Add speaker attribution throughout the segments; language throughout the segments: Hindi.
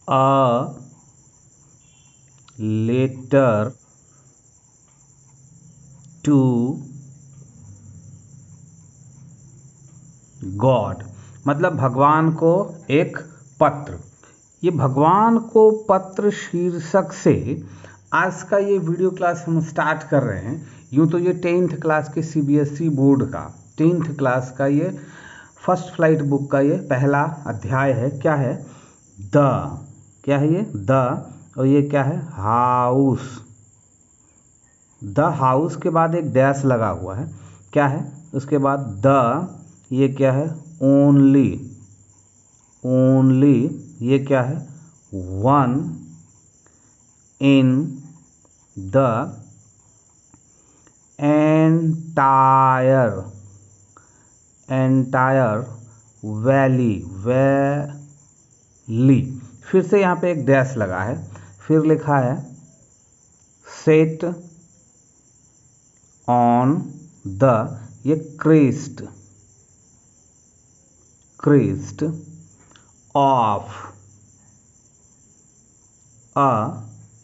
Speaker 1: a letter to गॉड, मतलब भगवान को एक पत्र। ये भगवान को पत्र शीर्षक से आज का ये वीडियो क्लास हम स्टार्ट कर रहे हैं। यूँ तो ये 10th क्लास के CBSE बोर्ड का 10th क्लास का ये फर्स्ट फ्लाइट बुक का ये पहला अध्याय है। क्या है? क्या है ये? और ये क्या है? हाउस। द हाउस के बाद एक डैश लगा हुआ है। क्या है? उसके बाद ये क्या है? ओनली। ये क्या है? One in the entire valley. फिर से यहाँ पे एक डैश लगा है। फिर लिखा है सेट ऑन द, ये क्रेस्ट ऑफ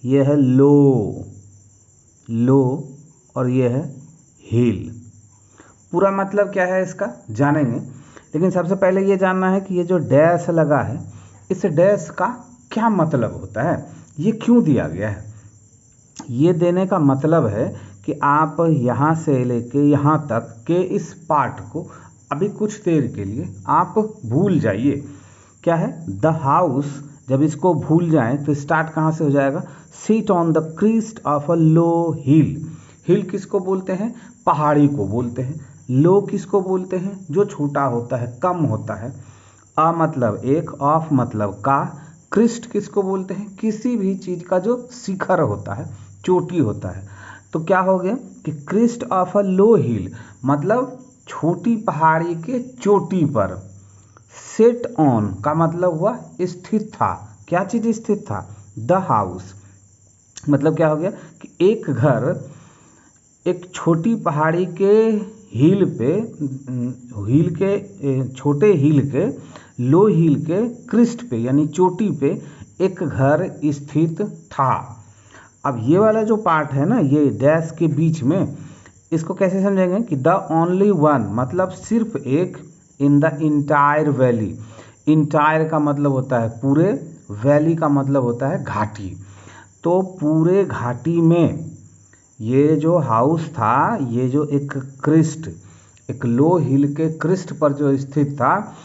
Speaker 1: ये है लो और ये है हिल। पूरा मतलब क्या है इसका जानेंगे, लेकिन सबसे पहले ये जानना है कि ये जो डैश लगा है, इस डैश का क्या मतलब होता है, ये क्यों दिया गया है। ये देने का मतलब है कि आप यहाँ से लेके यहाँ तक के इस पार्ट को अभी कुछ देर के लिए आप भूल जाइए। क्या है? The house. जब इसको भूल जाएं तो स्टार्ट कहाँ से हो जाएगा? Seat on the crest of a low hill. Hill किसको बोलते हैं? पहाड़ी को बोलते हैं। लो किसको बोलते हैं? जो छोटा होता है, कम होता है। अ मतलब एक, ऑफ मतलब का, क्रिस्ट किसको बोलते हैं? किसी भी चीज़ का जो शिखर होता है, चोटी होता है। तो क्या हो गया कि क्रिस्ट ऑफ अ लो हिल मतलब छोटी पहाड़ी के चोटी पर। सेट ऑन का मतलब हुआ स्थित था। क्या चीज़ स्थित था? The house. मतलब क्या हो गया कि एक घर एक छोटी पहाड़ी के छोटे हिल के लो हिल के क्रिस्ट पे यानी चोटी पे एक घर स्थित था। अब ये वाला जो पार्ट है ना, ये डैश के बीच में, इसको कैसे समझेंगे कि द ओनली वन मतलब सिर्फ एक, in the entire valley. Entire का मतलब होता है पूरे, वैली का मतलब होता है घाटी। तो पूरे घाटी में ये जो हाउस था, ये जो एक लो हिल के क्रिस्ट पर जो स्थित था,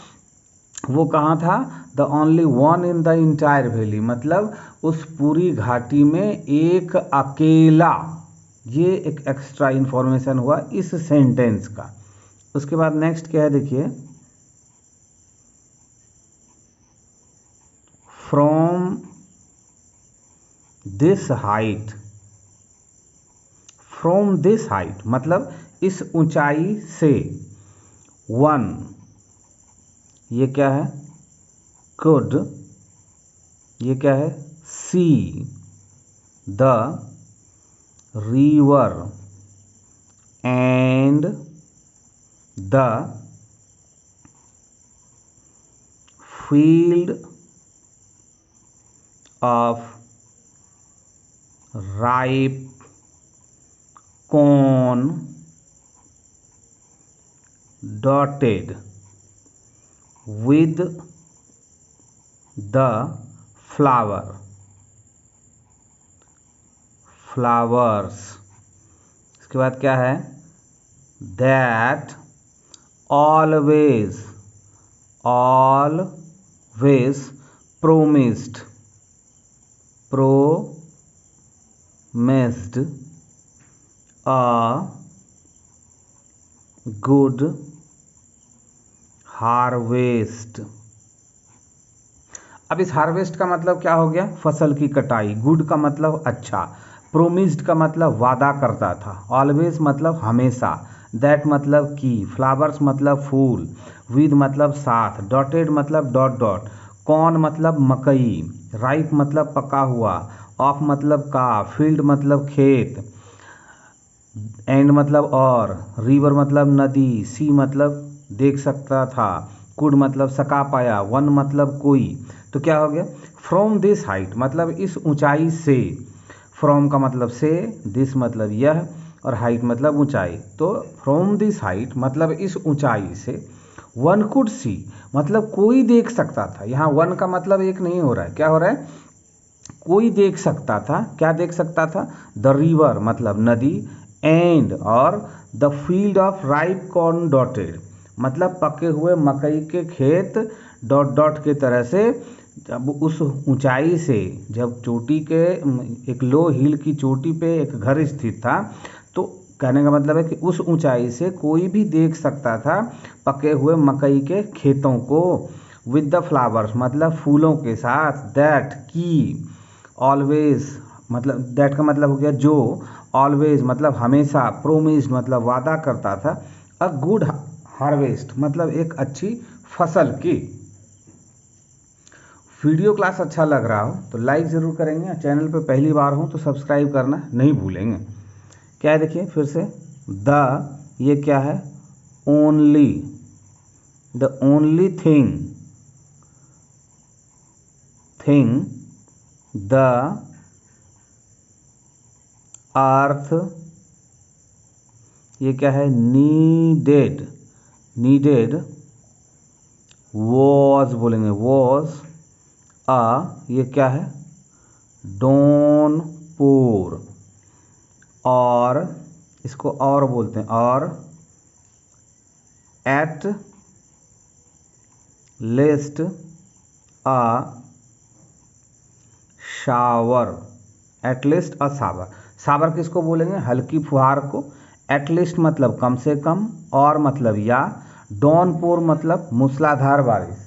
Speaker 1: वो कहाँ था? The only one in the entire valley मतलब उस पूरी घाटी में एक अकेला। ये एक एक्स्ट्रा इंफॉर्मेशन हुआ इस सेंटेंस का। उसके बाद नेक्स्ट क्या है देखिए, फ्रॉम दिस हाइट मतलब इस ऊंचाई से। वन ये क्या है? कुड। ये क्या है? See the river and the field of ripe corn dotted with the flowers। इसके बाद क्या है? that always promised a good harvest। अब इस हार्वेस्ट का मतलब क्या हो गया? फसल की कटाई। गुड का मतलब अच्छा, प्रोमिस्ड का मतलब वादा करता था, ऑलवेज मतलब हमेशा, दैट मतलब की, फ्लावर्स मतलब फूल, विद मतलब साथ, डॉटेड मतलब डॉट डॉट, कॉर्न मतलब मकई, राइप मतलब पका हुआ, ऑफ मतलब का, फील्ड मतलब खेत, एंड मतलब और, रिवर मतलब नदी, सी मतलब देख सकता था, कुड मतलब सका पाया, वन मतलब कोई, तो क्या हो गया, फ्रॉम दिस हाइट मतलब इस ऊंचाई से, फ्रॉम का मतलब से, दिस मतलब यह, और हाइट मतलब ऊंचाई। तो फ्रॉम दिस हाइट मतलब इस ऊंचाई से, वन कुड सी मतलब कोई देख सकता था। यहाँ वन का मतलब एक नहीं हो रहा है, क्या हो रहा है, कोई देख सकता था। क्या देख सकता था, द रिवर मतलब नदी, एंड और the field of ripe corn dotted मतलब पके हुए मकई के खेत डॉट डॉट के तरह से। जब उस ऊंचाई से, जब चोटी के एक लो हिल की चोटी पे एक घर स्थित था, तो कहने का मतलब है कि उस ऊंचाई से कोई भी देख सकता था पके हुए मकई के खेतों को। विद द फ्लावर्स मतलब फूलों के साथ, दैट की, ऑलवेज मतलब दैट का मतलब हो गया जो, ऑलवेज मतलब हमेशा, प्रोमिस्ड मतलब वादा करता था, अ गुड हार्वेस्ट मतलब एक अच्छी फसल की। वीडियो क्लास अच्छा लग रहा हो तो लाइक ज़रूर करेंगे, चैनल पे पहली बार हो तो सब्सक्राइब करना नहीं भूलेंगे। क्या है देखिए फिर से, द, ये क्या है, only, the only thing the earth, ये क्या है, नीडेड वॉज बोलेंगे, वॉज अ, ये क्या है, डोनपुर, और इसको और बोलते हैं, और at least a shower, at least a shower, shower किसको बोलेंगे, हल्की फुहार को। एटलीस्ट मतलब कम से कम, और मतलब या, डॉनपुर मतलब मूसलाधार बारिश,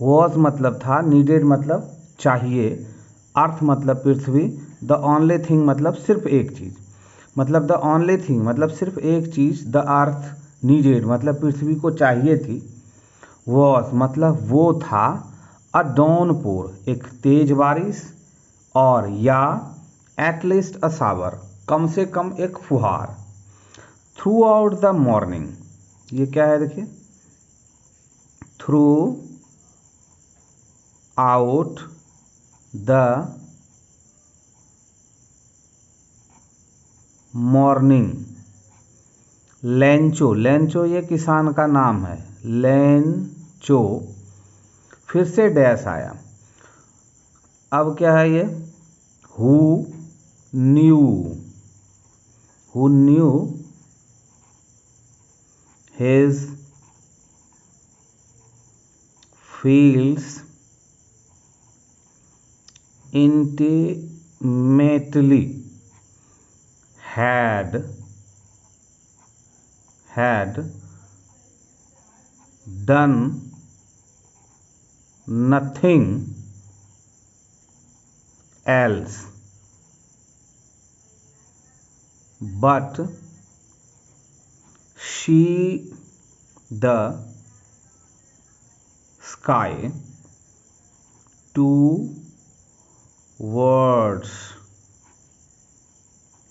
Speaker 1: वॉज मतलब था, नीडेड मतलब चाहिए, अर्थ मतलब पृथ्वी, द ओनली थिंग मतलब सिर्फ एक चीज़, मतलब द ओनली थिंग मतलब सिर्फ एक चीज़, द अर्थ नीडेड मतलब पृथ्वी को चाहिए थी, वॉज मतलब वो था, अ डॉनपुर एक तेज बारिश, और या एटलीस्ट अ शावर कम से कम एक फुहार, थ्रू आउट द मॉर्निंग, ये क्या है देखिए, through out the morning, Lencho, Lencho ये किसान का नाम है, लेंचो, फिर से डैश आया, अब क्या है ये, who knew, who knew his fields intimately had done nothing else but see the sky towards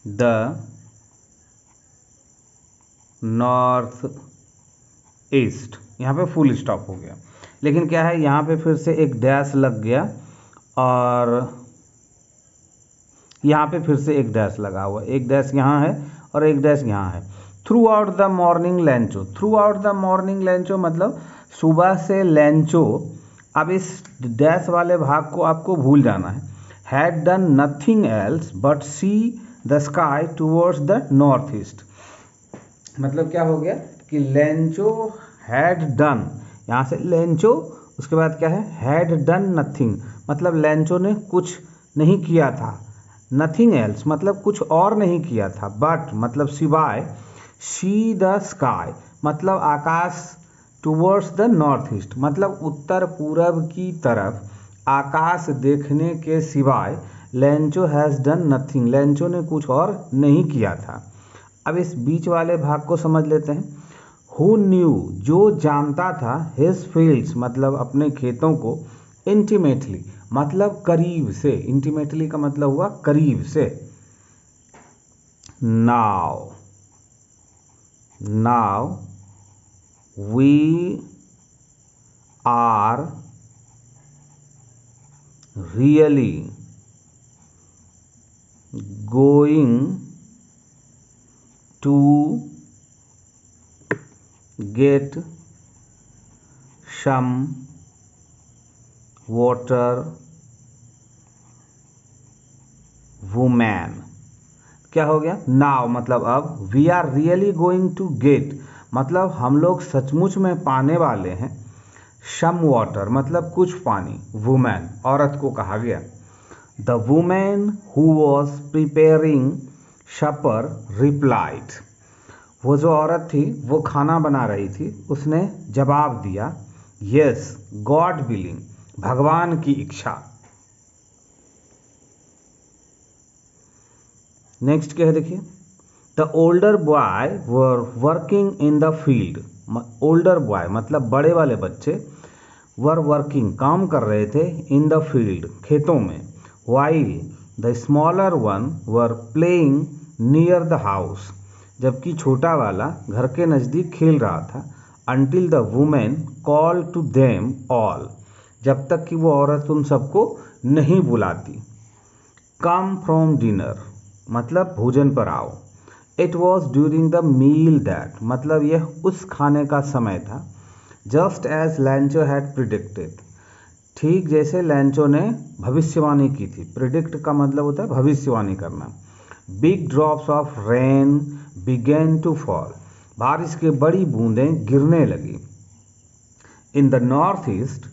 Speaker 1: the north east. यहाँ पे फुल स्टॉप हो गया, लेकिन क्या है यहाँ पे फिर से एक डैश लग गया, और यहाँ पे फिर से एक डैश लगा हुआ, एक डैश यहाँ है और एक डैश यहाँ है। Through out the morning Lencho, through out the morning Lencho मतलब सुबह से लेंचो, अब इस डैश वाले भाग को आपको भूल जाना है, had done nothing else but see the sky towards the north east, मतलब क्या हो गया कि लेंचो हैड डन, यहाँ से लेंचो, उसके बाद क्या है, हैड डन नथिंग मतलब लेंचो ने कुछ नहीं किया था, नथिंग एल्स मतलब कुछ और नहीं किया था, बट मतलब सिवाय, सी द स्काई मतलब आकाश, टूवर्ड्स द नॉर्थ ईस्ट मतलब उत्तर पूरब की तरफ आकाश देखने के सिवाय, Lencho has done nothing Lencho ने कुछ और नहीं किया था। अब इस बीच वाले भाग को समझ लेते हैं, हु न्यू जो जानता था, हिज फील्ड्स मतलब अपने खेतों को, इंटीमेटली मतलब करीब से, इंटीमेटली का मतलब हुआ करीब से, now we are really going to get some water, woman। क्या हो गया? नाउ मतलब अब, we are really going to get मतलब हम लोग सचमुच में पाने वाले हैं, सम वाटर मतलब कुछ पानी, वुमेन औरत को कहा गया। The women who was preparing supper replied, वो जो औरत थी वो खाना बना रही थी, उसने जवाब दिया, यस गॉड विलिंग, भगवान की इच्छा। नेक्स्ट क्या है देखिए, the older boy were working in the field, older boy मतलब बड़े वाले बच्चे, वर वर्किंग काम कर रहे थे, इन द फील्ड खेतों में, while the smaller one were playing near the house, जबकि छोटा वाला घर के नज़दीक खेल रहा था, until the woman call to them all, जब तक कि वो औरत उन सबको नहीं बुलाती। कम फ्रॉम डिनर मतलब भोजन पर आओ। It was during the meal that मतलब यह उस खाने का समय था, just as Lencho had predicted ठीक जैसे लैंचो ने भविष्यवाणी की थी। प्रिडिक्ट का मतलब होता है भविष्यवाणी करना। Big drops of rain began to fall, बारिश की बड़ी बूंदें गिरने लगी। इन द नॉर्थ ईस्ट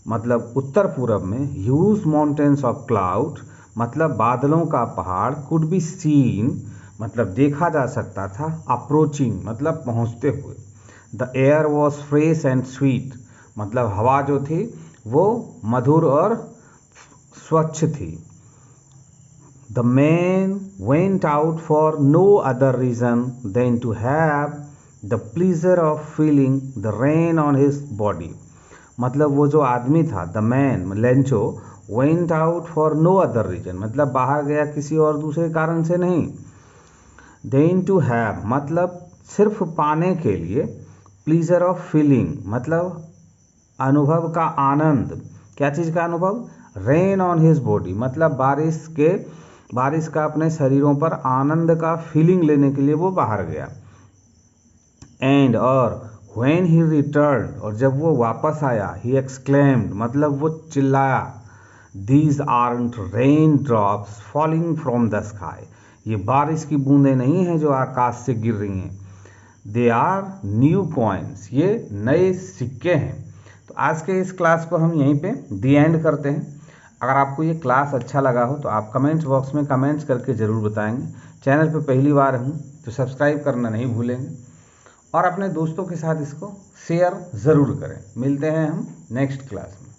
Speaker 1: मतलब उत्तर पूरब में, ह्यूज माउंटेन्स ऑफ क्लाउड मतलब बादलों का पहाड़, कुड बी सीन मतलब देखा जा सकता था, अप्रोचिंग मतलब पहुंचते हुए। The air was fresh and sweet मतलब हवा जो थी वो मधुर और स्वच्छ थी। The man went out for no other reason than to have the pleasure of feeling the rain on his body मतलब वो जो आदमी था, the man Lencho, went out for no other reason मतलब बाहर गया किसी और दूसरे कारण से नहीं। देन टू हैव मतलब सिर्फ पाने के लिए, प्लीजर ऑफ फीलिंग मतलब अनुभव का आनंद। क्या चीज़ का अनुभव? रेन ऑन हिज बॉडी मतलब बारिश का अपने शरीरों पर आनंद का फीलिंग लेने के लिए वो बाहर गया। एंड और व्हेन ही रिटर्न और जब वो वापस आया, ही एक्सक्लेम्ड मतलब वो चिल्लाया, these aren't rain drops falling from the sky, ये बारिश की बूंदें नहीं हैं जो आकाश से गिर रही हैं, दे आर न्यू कॉइन्स, ये नए सिक्के हैं। तो आज के इस क्लास को हम यहीं पे दी एंड करते हैं। अगर आपको ये क्लास अच्छा लगा हो तो आप कमेंट्स बॉक्स में कमेंट्स करके ज़रूर बताएंगे। चैनल पे पहली बार हूँ तो सब्सक्राइब करना नहीं भूलेंगे और अपने दोस्तों के साथ इसको शेयर ज़रूर करें। मिलते हैं हम नेक्स्ट क्लास में।